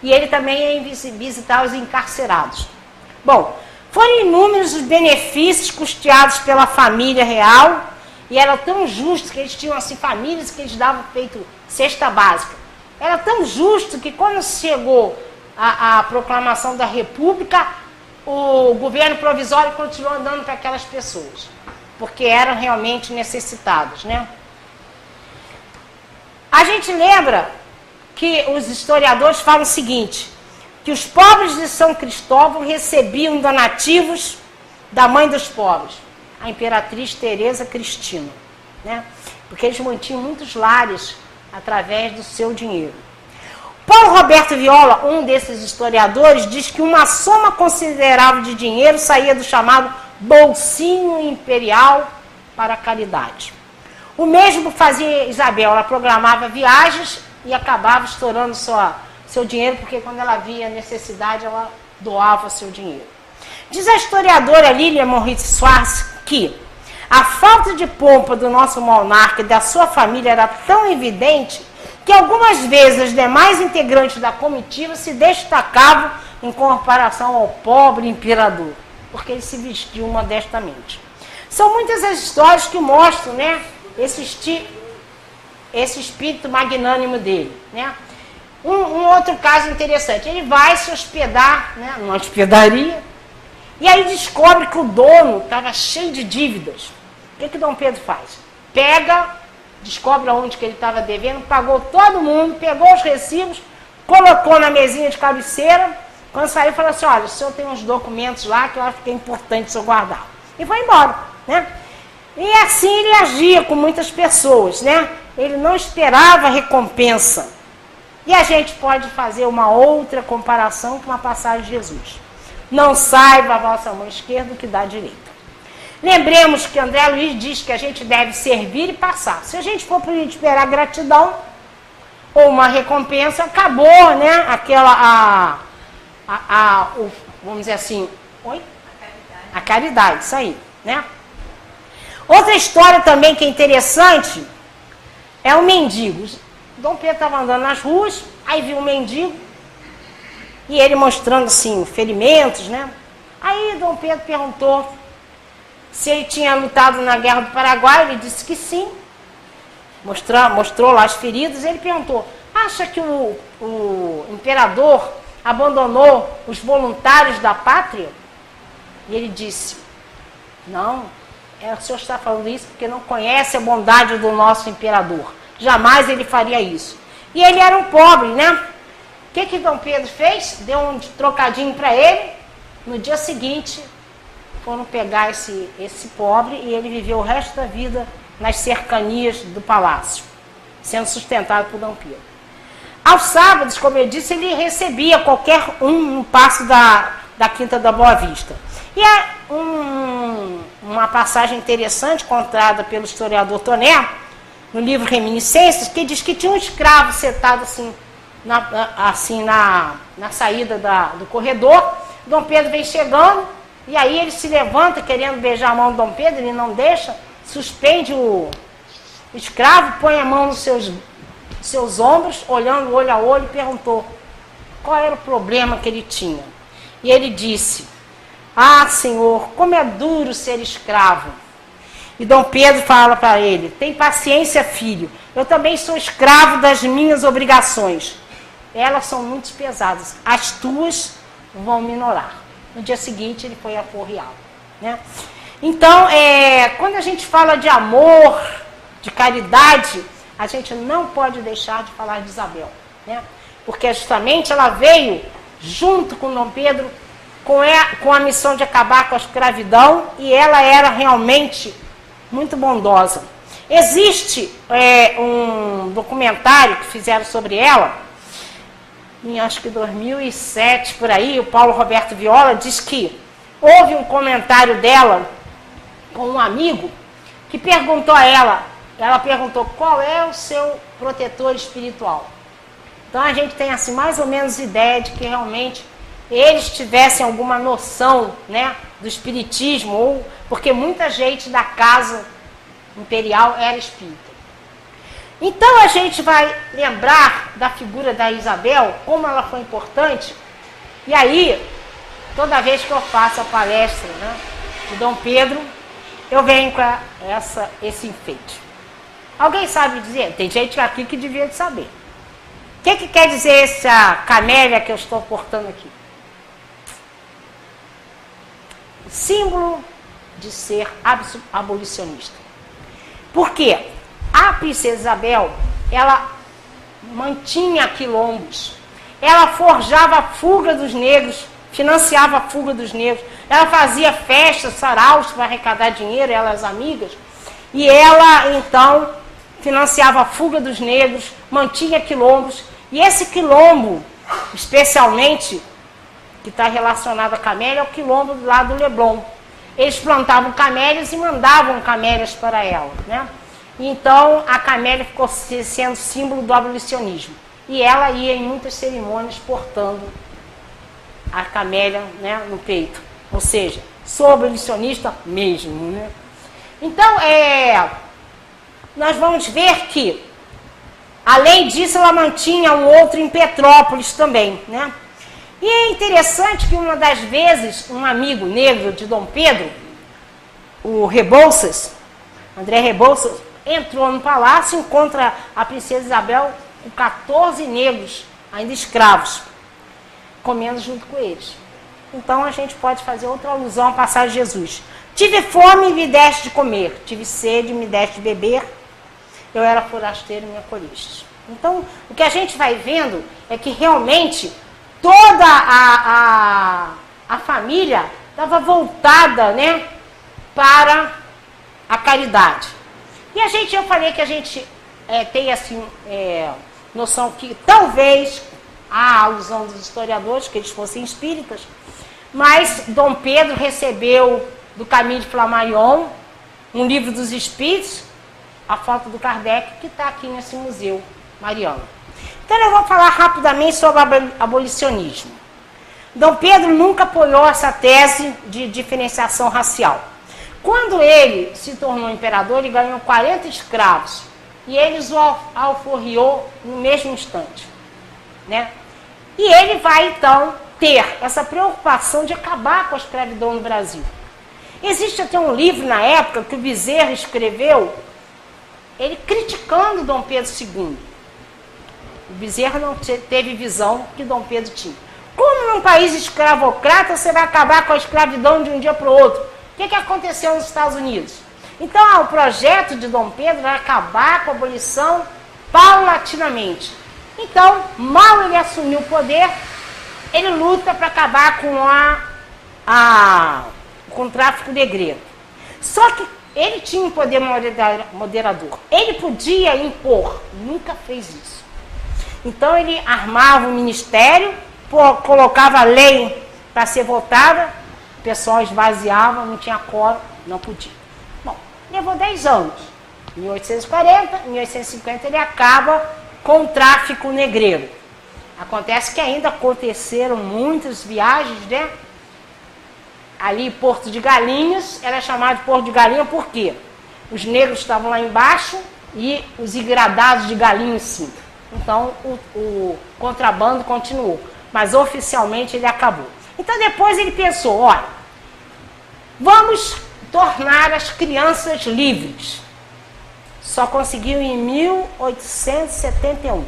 E ele também ia visitar os encarcerados. Bom, foram inúmeros os benefícios custeados pela família real, e era tão justo que eles tinham assim famílias que eles davam feito cesta básica. Era tão justo que quando chegou a proclamação da República, o governo provisório continuou dando para aquelas pessoas, porque eram realmente necessitados, né? A gente lembra que os historiadores falam o seguinte, que os pobres de São Cristóvão recebiam donativos da mãe dos pobres, a imperatriz Teresa Cristina, né? Porque eles mantinham muitos lares através do seu dinheiro. Paulo Roberto Viola, um desses historiadores, diz que uma soma considerável de dinheiro saía do chamado bolsinho imperial para a caridade. O mesmo fazia Isabel, ela programava viagens e acabava estourando seu dinheiro, porque quando ela via necessidade, ela doava seu dinheiro. Diz a historiadora Lilian Moritz Schwartz que a falta de pompa do nosso monarca e da sua família era tão evidente que algumas vezes os demais integrantes da comitiva se destacavam em comparação ao pobre imperador, porque ele se vestiu modestamente. São muitas as histórias que mostram, né, esse espírito magnânimo dele, né? Um outro caso interessante, ele vai se hospedar, né, numa hospedaria, e aí descobre que o dono estava cheio de dívidas. O que Dom Pedro faz? Descobre aonde que ele estava devendo, pagou todo mundo, pegou os recibos, colocou na mesinha de cabeceira, quando saiu falou assim, olha, o senhor tem uns documentos lá que eu acho que é importante o senhor guardar. E foi embora, né? E assim ele agia com muitas pessoas, né? Ele não esperava recompensa. E a gente pode fazer uma outra comparação com a passagem de Jesus. Não saiba a vossa mão esquerda o que dá a direita. Lembremos que André Luiz diz que a gente deve servir e passar. Se a gente for para esperar gratidão ou uma recompensa, acabou, né? Vamos dizer assim, a caridade, isso aí, né? Outra história também que é interessante é o mendigo. Dom Pedro estava andando nas ruas, aí viu um mendigo e ele mostrando assim ferimentos, né? Aí Dom Pedro perguntou se ele tinha lutado na Guerra do Paraguai, ele disse que sim. Mostrou lá as feridas, ele perguntou, acha que o imperador abandonou os voluntários da pátria? E ele disse, não, o senhor está falando isso porque não conhece a bondade do nosso imperador. Jamais ele faria isso. E ele era um pobre, né? O que Dom Pedro fez? Deu um trocadinho para ele. No dia seguinte, foram pegar esse pobre e ele viveu o resto da vida nas cercanias do palácio, sendo sustentado por Dom Pedro. Aos sábados, como eu disse, ele recebia qualquer um passo da Quinta da Boa Vista. E é uma passagem interessante contada pelo historiador Toné, no livro Reminiscências, que diz que tinha um escravo sentado assim na saída do corredor. Dom Pedro vem chegando, e aí ele se levanta querendo beijar a mão do Dom Pedro, ele não deixa, suspende o escravo, põe a mão nos seus ombros, olhando olho a olho, e perguntou qual era o problema que ele tinha. E ele disse: ah, Senhor, como é duro ser escravo. E Dom Pedro fala para ele: tem paciência, filho, eu também sou escravo das minhas obrigações. Elas são muito pesadas, as tuas vão minorar. No dia seguinte ele foi aporreado, né? Então, quando a gente fala de amor, de caridade, a gente não pode deixar de falar de Isabel, né? Porque justamente ela veio junto com Dom Pedro com a missão de acabar com a escravidão, e ela era realmente muito bondosa. Existe um documentário que fizeram sobre ela, em acho que 2007, por aí, o Paulo Roberto Viola diz que houve um comentário dela com um amigo que perguntou a ela perguntou qual é o seu protetor espiritual. Então a gente tem assim mais ou menos ideia de que realmente eles tivessem alguma noção, né, do espiritismo, ou porque muita gente da casa imperial era espírita. Então a gente vai lembrar da figura da Isabel, como ela foi importante, e aí, toda vez que eu faço a palestra, né, de Dom Pedro, eu venho com esse enfeite. Alguém sabe dizer? Tem gente aqui que devia de saber. O que quer dizer essa camélia que eu estou portando aqui? Símbolo de ser abolicionista. Por quê? A princesa Isabel, ela mantinha quilombos, ela forjava a fuga dos negros, financiava a fuga dos negros, ela fazia festas, saraus para arrecadar dinheiro, ela e as amigas, e ela então financiava a fuga dos negros, mantinha quilombos, e esse quilombo, especialmente, que está relacionado a camélia, é o quilombo do lado do Leblon. Eles plantavam camélias e mandavam camélias para ela, né? Então, a camélia ficou sendo símbolo do abolicionismo. E ela ia em muitas cerimônias portando a camélia, né, no peito. Ou seja, sou abolicionista mesmo, né? Então, nós vamos ver que, além disso, ela mantinha um outro em Petrópolis também, né? E é interessante que uma das vezes, um amigo negro de Dom Pedro, o Rebouças, André Rebouças, entrou no palácio e encontra a princesa Isabel com 14 negros, ainda escravos, comendo junto com eles. Então a gente pode fazer outra alusão à passagem de Jesus. Tive fome e me deste de comer, tive sede e me deste de beber, eu era forasteiro e me acolheste. Então o que a gente vai vendo é que realmente toda a família estava voltada, né, para a caridade. E eu falei que a gente tem assim, noção que talvez há alusão dos historiadores, que eles fossem espíritas, mas Dom Pedro recebeu do Caminho de Flammarion um livro dos espíritos, a foto do Kardec, que está aqui nesse museu mariano. Então eu vou falar rapidamente sobre o abolicionismo. Dom Pedro nunca apoiou essa tese de diferenciação racial. Quando ele se tornou imperador, ele ganhou 40 escravos e eles o alforriou no mesmo instante, né? E ele vai então ter essa preocupação de acabar com a escravidão no Brasil. Existe até um livro na época que o Bezerra escreveu, ele criticando Dom Pedro II. O Bezerra não teve visão que Dom Pedro tinha. Como num país escravocrata você vai acabar com a escravidão de um dia para o outro? O que aconteceu nos Estados Unidos? Então, o projeto de Dom Pedro vai acabar com a abolição paulatinamente. Então, mal ele assumiu o poder, ele luta para acabar com com o tráfico negreiro. Só que ele tinha um poder moderador. Ele podia impor, nunca fez isso. Então, ele armava um ministério, colocava a lei para ser votada, o pessoal esvaziava, não tinha quórum, não podia. Bom, levou 10 anos. Em 1840, em 1850 ele acaba com o tráfico negreiro. Acontece que ainda aconteceram muitas viagens, né? Ali Porto de Galinhas, era chamado de Porto de Galinha porque os negros estavam lá embaixo e os engradados de galinha em cima. Então o contrabando continuou, mas oficialmente ele acabou. Então depois ele pensou, olha, vamos tornar as crianças livres. Só conseguiu em 1871.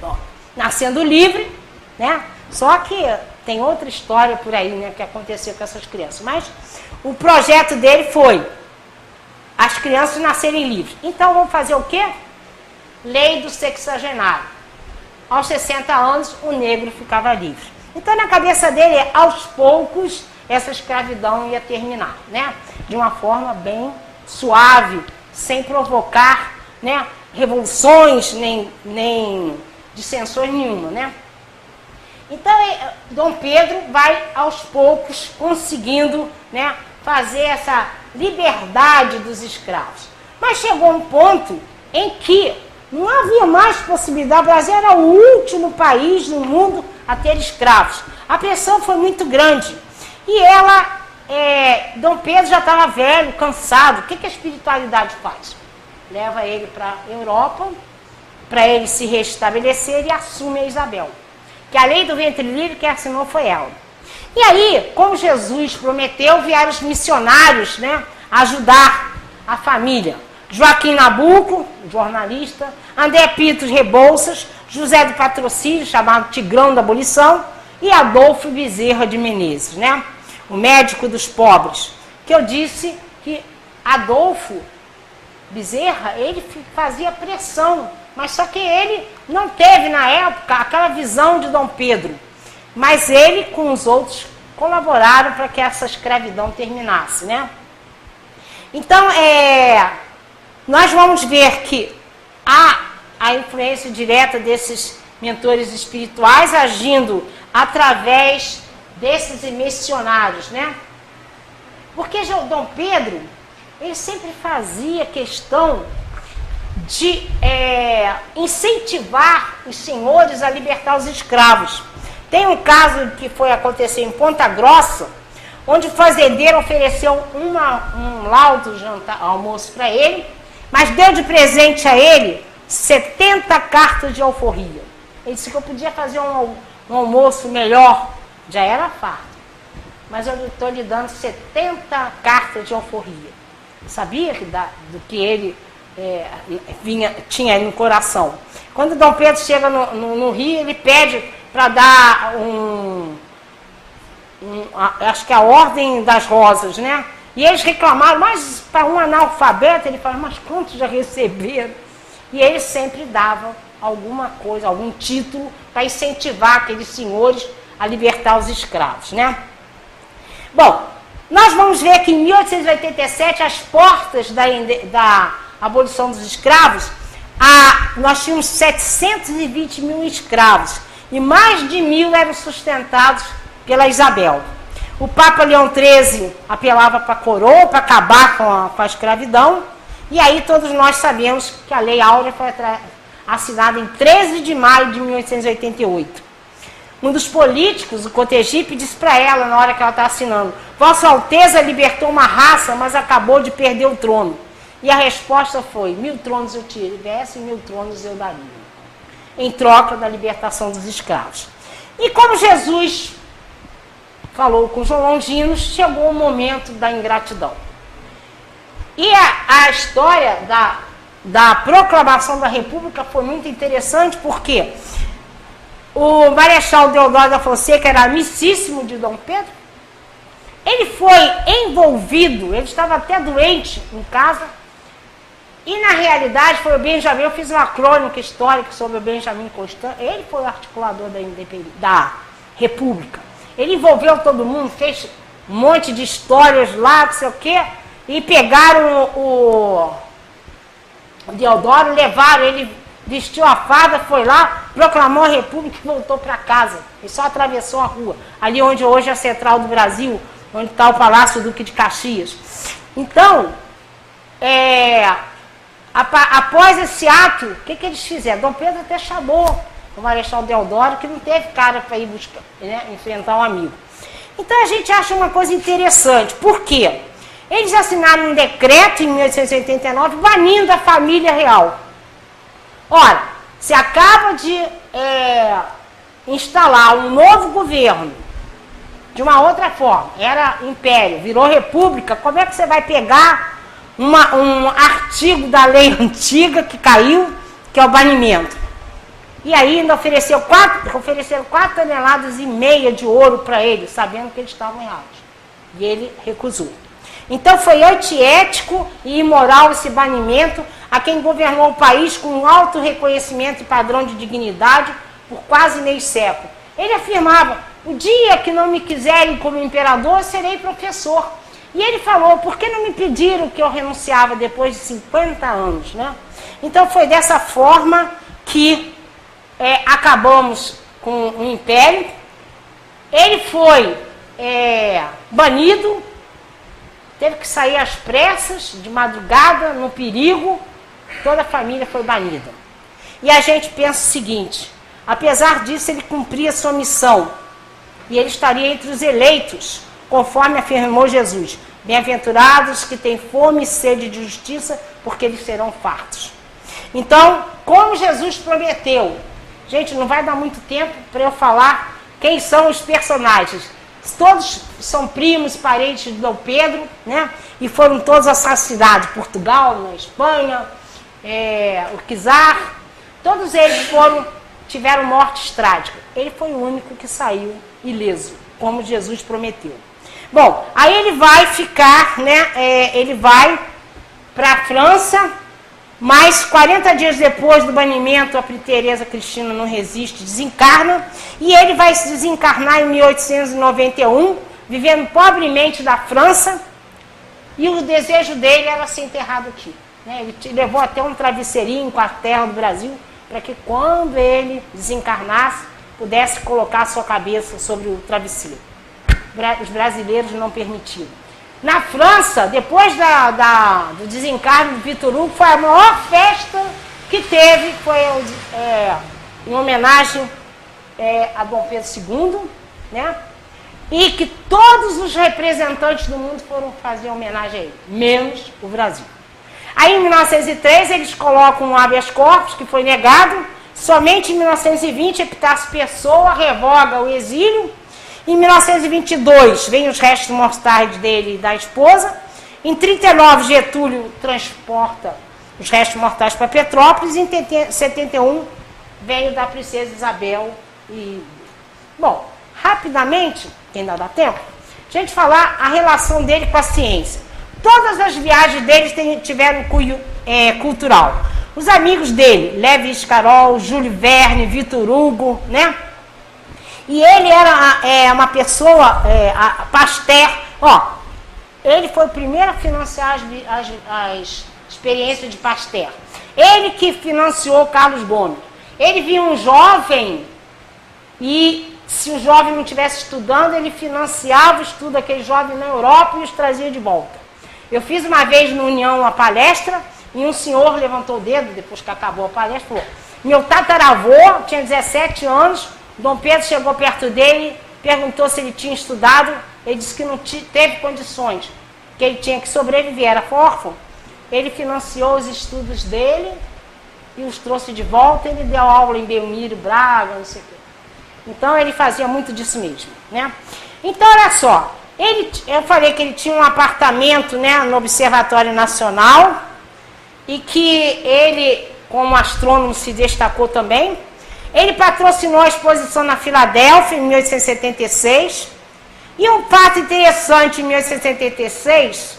Bom, nascendo livre, né? Só que tem outra história por aí, né, que aconteceu com essas crianças. Mas o projeto dele foi as crianças nascerem livres. Então vamos fazer o quê? Lei do sexagenário. Aos 60 anos, o negro ficava livre. Então na cabeça dele, aos poucos, essa escravidão ia terminar, né? De uma forma bem suave, sem provocar, né, revoluções, nem dissensões nenhuma, né? Então, Dom Pedro vai aos poucos conseguindo, né, fazer essa liberdade dos escravos. Mas chegou um ponto em que não havia mais possibilidade. O Brasil era o último país no mundo a ter escravos. A pressão foi muito grande. E Dom Pedro já estava velho, cansado. O que a espiritualidade faz? Leva ele para a Europa, para ele se restabelecer, e assume a Isabel. Que a lei do ventre livre que assinou foi ela. E aí, como Jesus prometeu, vieram os missionários, né, ajudar a família. Joaquim Nabuco, jornalista, André Pintos Rebouças, José do Patrocínio, chamado Tigrão da Abolição, e Adolfo Bezerra de Menezes, né, o médico dos pobres. Que eu disse que Adolfo Bezerra, ele fazia pressão, mas só que ele não teve na época aquela visão de Dom Pedro. Mas ele com os outros colaboraram para que essa escravidão terminasse, né? Então, nós vamos ver que há a influência direta desses mentores espirituais agindo através desses missionários, né? Porque Dom Pedro, ele sempre fazia questão de incentivar os senhores a libertar os escravos. Tem um caso que foi acontecer em Ponta Grossa, onde o fazendeiro ofereceu um laudo almoço para ele, mas deu de presente a ele 70 cartas de alforria. Ele disse que eu podia fazer um almoço melhor, já era farto, mas eu estou lhe dando 70 cartas de alforria. Sabia do que ele tinha no coração. Quando Dom Pedro chega no Rio, ele pede para dar acho que a Ordem das Rosas, né? E eles reclamaram, mas para um analfabeto, ele fala, mas quantos já receberam? E ele sempre dava alguma coisa, algum título para incentivar aqueles senhores a libertar os escravos, né? Bom, nós vamos ver que em 1887, às portas da abolição dos escravos, nós tínhamos 720 mil escravos e mais de 1.000 eram sustentados pela Isabel. O Papa Leão XIII apelava para a coroa para acabar com a escravidão, e aí todos nós sabemos que a Lei Áurea foi assinada em 13 de maio de 1888. Um dos políticos, o Cotegipe, disse para ela, na hora que ela está assinando, Vossa Alteza libertou uma raça, mas acabou de perder o trono. E a resposta foi, 1.000 tronos eu tivesse, 1.000 tronos eu daria, em troca da libertação dos escravos. E como Jesus falou com João Longinos, chegou o momento da ingratidão. E a história da proclamação da República foi muito interessante, porque o Marechal Deodoro da Fonseca era amicíssimo de Dom Pedro. Ele foi envolvido, ele estava até doente em casa, e na realidade foi o Benjamin, eu fiz uma crônica histórica sobre o Benjamin Constant, ele foi o articulador da República. Ele envolveu todo mundo, fez um monte de histórias lá, não sei o quê, e pegaram o Deodoro, levaram ele, vestiu a farda, foi lá, proclamou a República e voltou para casa. Ele só atravessou a rua, ali onde hoje é a Central do Brasil, onde está o Palácio Duque de Caxias. Então, após esse ato, o que eles fizeram? Dom Pedro até chamou o Marechal Deodoro, que não teve cara para ir buscar, né, enfrentar um amigo. Então a gente acha uma coisa interessante. Por quê? Eles assinaram um decreto em 1889 banindo a família real. Ora, se acaba de instalar um novo governo de uma outra forma, era império, virou república, como é que você vai pegar um artigo da lei antiga que caiu, que é o banimento? E aí ainda ofereceram 4,5 toneladas de ouro para ele, sabendo que eles estavam errados. E ele recusou. Então foi antiético e imoral esse banimento a quem governou o país com um alto reconhecimento e padrão de dignidade por quase meio século. Ele afirmava: o dia que não me quiserem como imperador, eu serei professor. E ele falou: por que não me pediram que eu renunciava depois de 50 anos? Né? Então foi dessa forma que acabamos com o império. Ele foi banido, teve que sair às pressas, de madrugada, no perigo, toda a família foi banida. E a gente pensa o seguinte: apesar disso, ele cumpria sua missão, e ele estaria entre os eleitos, conforme afirmou Jesus: bem-aventurados que têm fome e sede de justiça, porque eles serão fartos. Então, como Jesus prometeu, gente, não vai dar muito tempo para eu falar quem são os personagens. Todos são primos, parentes de Dom Pedro, né? E foram todos assassinados. Portugal, na Espanha, o czar, todos eles tiveram mortes trágicas. Ele foi o único que saiu ileso, como Jesus prometeu. Bom, aí ele vai ficar, né? Ele vai para a França, mas 40 dias depois do banimento, a Teresa Cristina não resiste, desencarna, e ele vai se desencarnar em 1891, vivendo pobremente da França, e o desejo dele era ser enterrado aqui. Né? Ele levou até um travesseirinho com a terra do Brasil, para que quando ele desencarnasse, pudesse colocar a sua cabeça sobre o travesseiro. Os brasileiros não permitiram. Na França, depois do desencarne do Vitor Hugo, foi a maior festa que teve, foi em homenagem a Dom Pedro II, né? E que todos os representantes do mundo foram fazer homenagem a ele, menos o Brasil. Aí em 1903 eles colocam um habeas corpus, que foi negado. Somente em 1920 Epitácio Pessoa revoga o exílio. Em 1922 vem os restos mortais dele e da esposa. Em 1939 Getúlio transporta os restos mortais para Petrópolis. Em 1971 veio da princesa Isabel. Bom, rapidamente, que ainda dá tempo, a gente falar a relação dele com a ciência. Todas as viagens dele tiveram cunho cultural. Os amigos dele, Levi Scarol, Júlio Verne, Vitor Hugo, né? E ele era uma pessoa, Pasteur, ele foi o primeiro a financiar as experiências de Pasteur. Ele que financiou Carlos Gomes. Ele viu um jovem e, se o jovem não estivesse estudando, ele financiava o estudo daquele jovem na Europa e os trazia de volta. Eu fiz uma vez no União uma palestra e um senhor levantou o dedo, depois que acabou a palestra, falou: meu tataravô tinha 17 anos, Dom Pedro chegou perto dele, perguntou se ele tinha estudado, ele disse que não teve condições, que ele tinha que sobreviver, era órfão. Ele financiou os estudos dele e os trouxe de volta, ele deu aula em Belmiro, Braga, não sei o quê. Então ele fazia muito disso mesmo, né? Então olha só, eu falei que ele tinha um apartamento, né, no Observatório Nacional, e que ele, como astrônomo, se destacou também. Ele patrocinou a exposição na Filadélfia, em 1876. E um fato interessante, em 1876,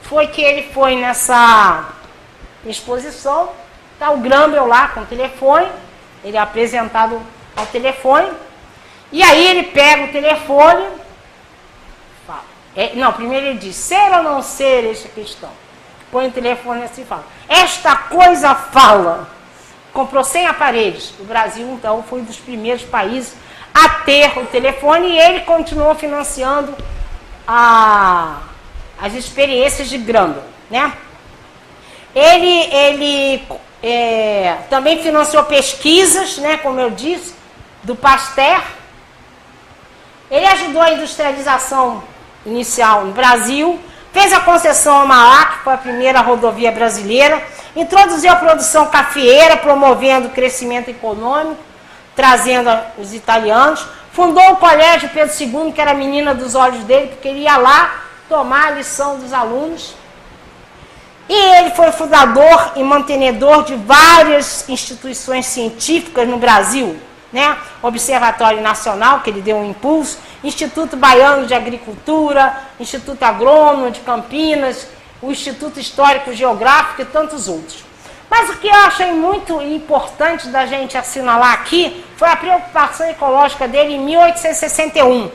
foi que ele foi nessa exposição, está o Grambel lá com o telefone, ele é apresentado ao telefone, e aí ele pega o telefone, fala. Não, primeiro ele diz: ser ou não ser, esta questão. Põe o telefone assim e fala: esta coisa fala. Comprou 100 aparelhos. O Brasil, então, foi um dos primeiros países a ter o telefone, e ele continuou financiando as experiências de Grambel, né? Ele também financiou pesquisas, né, como eu disse, do Pasteur. Ele ajudou a industrialização inicial no Brasil, fez a concessão a Mauá, que foi a primeira rodovia brasileira, introduziu a produção cafeeira, promovendo o crescimento econômico, trazendo os italianos, fundou o Colégio Pedro II, que era a menina dos olhos dele, porque ele ia lá tomar a lição dos alunos. E ele foi fundador e mantenedor de várias instituições científicas no Brasil, né? Observatório Nacional, que ele deu um impulso, Instituto Baiano de Agricultura, Instituto Agrônomo de Campinas, o Instituto Histórico Geográfico e tantos outros. Mas o que eu achei muito importante da gente assinalar aqui foi a preocupação ecológica dele em 1861.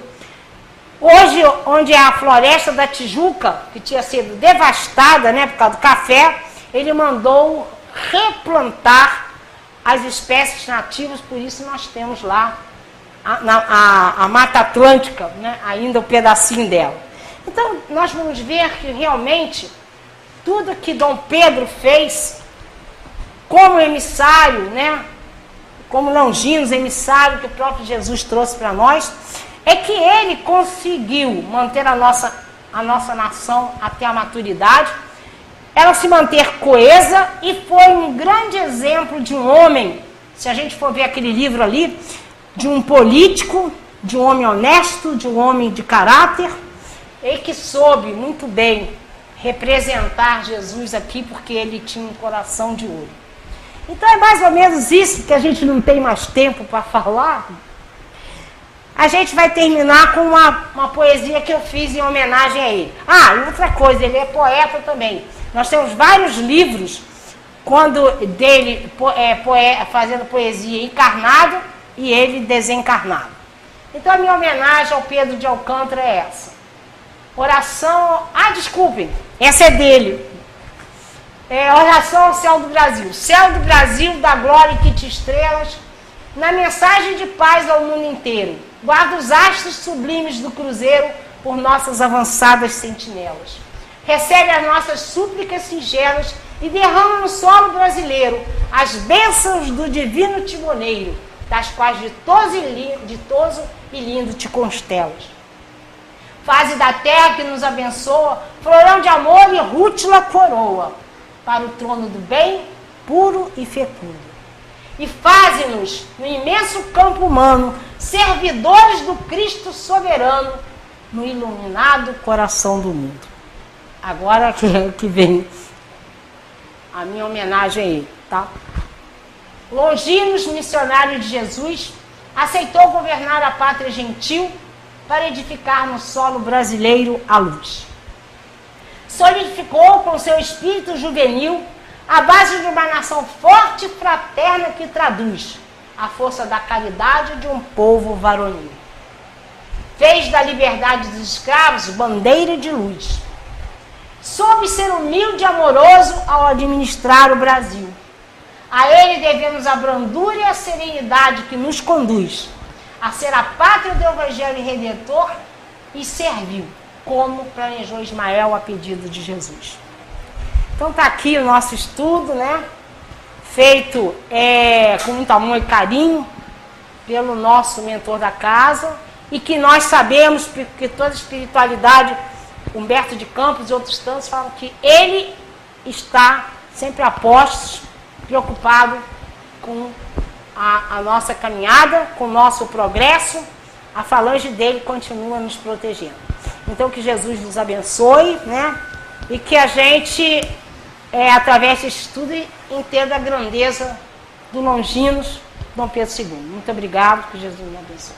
Hoje, onde é a floresta da Tijuca, que tinha sido devastada, né, por causa do café, ele mandou replantar as espécies nativas, por isso nós temos lá a Mata Atlântica, né, ainda um pedacinho dela. Então, nós vamos ver que realmente tudo que Dom Pedro fez como emissário, né, como Longinos, emissário que o próprio Jesus trouxe para nós, é que ele conseguiu manter a nossa nação até a maturidade, ela se manter coesa, e foi um grande exemplo de um homem, se a gente for ver aquele livro ali, de um político, de um homem honesto, de um homem de caráter, e que soube muito bem representar Jesus aqui, porque ele tinha um coração de ouro. Então é mais ou menos isso, que a gente não tem mais tempo para falar. A gente vai terminar com uma poesia que eu fiz em homenagem a ele. Ah, e outra coisa, ele é poeta também. Nós temos vários livros dele fazendo poesia encarnado e ele desencarnado. Então a minha homenagem ao Pedro de Alcântara é essa. Oração... Ah, desculpem, essa é dele. Oração ao céu do Brasil. Céu do Brasil, da glória que te estrelas, na mensagem de paz ao mundo inteiro. Guarda os astros sublimes do cruzeiro por nossas avançadas sentinelas. Recebe as nossas súplicas singelas e derrama no solo brasileiro as bênçãos do divino timoneiro, das quais ditoso e lindo te constelas. Faze da terra que nos abençoa, florão de amor e rútila coroa, para o trono do bem, puro e fecundo. E faze-nos, no imenso campo humano, servidores do Cristo soberano, no iluminado coração do mundo. Agora que vem a minha homenagem a ele, tá? Longinos, missionário de Jesus, aceitou governar a pátria gentil para edificar no solo brasileiro a luz. Solidificou com seu espírito juvenil a base de uma nação forte e fraterna que traduz a força da caridade de um povo varonil. Fez da liberdade dos escravos bandeira de luz. Soube ser humilde e amoroso ao administrar o Brasil. A ele devemos a brandura e a serenidade que nos conduz a ser a pátria do Evangelho Redentor, e serviu, como planejou Ismael a pedido de Jesus. Então está aqui o nosso estudo, né? Feito com muito amor e carinho pelo nosso mentor da casa, e que nós sabemos, porque toda espiritualidade, Humberto de Campos e outros tantos falam que ele está sempre a postos, preocupado com a nossa caminhada, com o nosso progresso. A falange dele continua nos protegendo. Então que Jesus nos abençoe, né? E que a gente, através desse estudo, entenda a grandeza do Longinos Dom Pedro II. Muito obrigado, que Jesus nos abençoe.